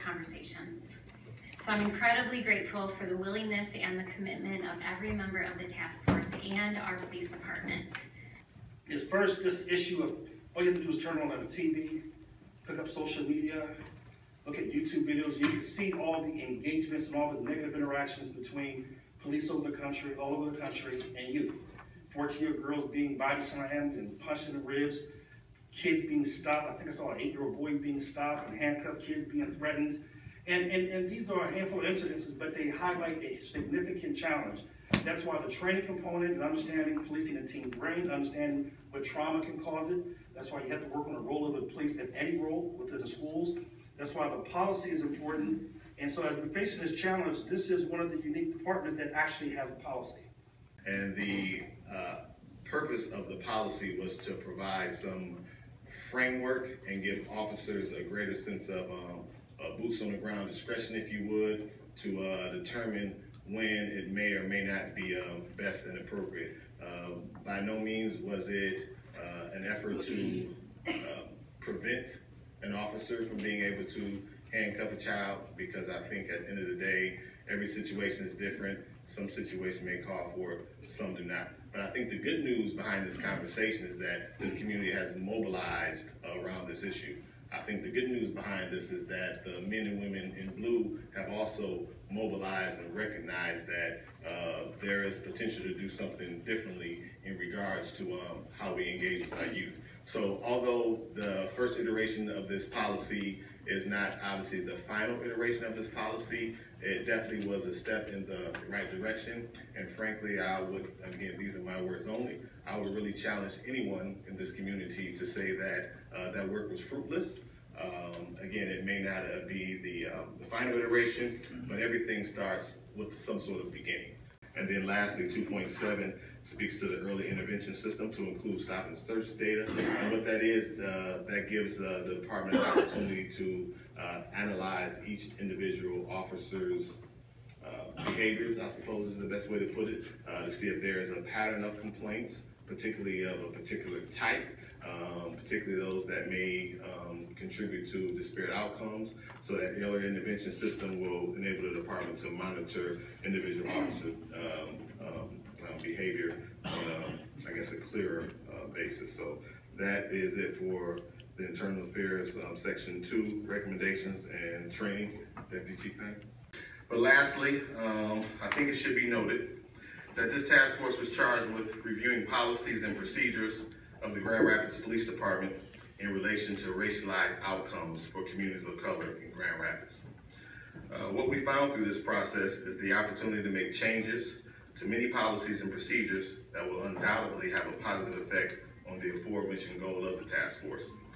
conversations. So I'm incredibly grateful for the willingness and the commitment of every member of the task force and our police department. Is first this issue of all you have to do is turn on the TV, pick up social media, look at YouTube videos. You can see all the engagements and all the negative interactions between police over the country, all over the country, and youth. 14-year-old girls being body slammed and punched in the ribs, kids being stopped. I think I saw an 8-year-old boy being stopped and handcuffed, kids being threatened. And these are a handful of incidences, but they highlight a significant challenge. That's why the training component and understanding policing the teen brain, understanding what trauma can cause it. That's why you have to work on the role of the police in any role within the schools. That's why the policy is important. And so as we're facing this challenge, this is one of the unique departments that actually has a policy. And the purpose of the policy was to provide some framework and give officers a greater sense of boots on the ground discretion, if you would, to determine when it may or may not be best and appropriate. By no means was it an effort to prevent an officer from being able to handcuff a child, because I think at the end of the day, every situation is different. Some situations may call for it, some do not. But I think the good news behind this conversation is that this community has mobilized around this issue. I think the good news behind this is that the men and women in blue have also mobilized and recognized that there is potential to do something differently in regards to how we engage with our youth. So although the first iteration of this policy is not obviously the final iteration of this policy, it definitely was a step in the right direction. And frankly, I would, again, these are my words only, I would really challenge anyone in this community to say that that work was fruitless. Again, it may not be the final iteration, but everything starts with some sort of beginning. And then lastly, 2.7 speaks to the early intervention system to include stop and search data. And what that is, that gives the department an opportunity to analyze each individual officer's behaviors, I suppose is the best way to put it, to see if there is a pattern of complaints, particularly of a particular type, particularly those that may contribute to disparate outcomes. So that the early intervention system will enable the department to monitor individual officer behavior on, I guess, a clearer basis. So that is it for the Internal Affairs Section 2 recommendations and training, Deputy Chief Payne. But lastly, I think it should be noted that this task force was charged with reviewing policies and procedures of the Grand Rapids Police Department in relation to racialized outcomes for communities of color in Grand Rapids. What we found through this process is the opportunity to make changes to many policies and procedures that will undoubtedly have a positive effect on the aforementioned goal of the task force.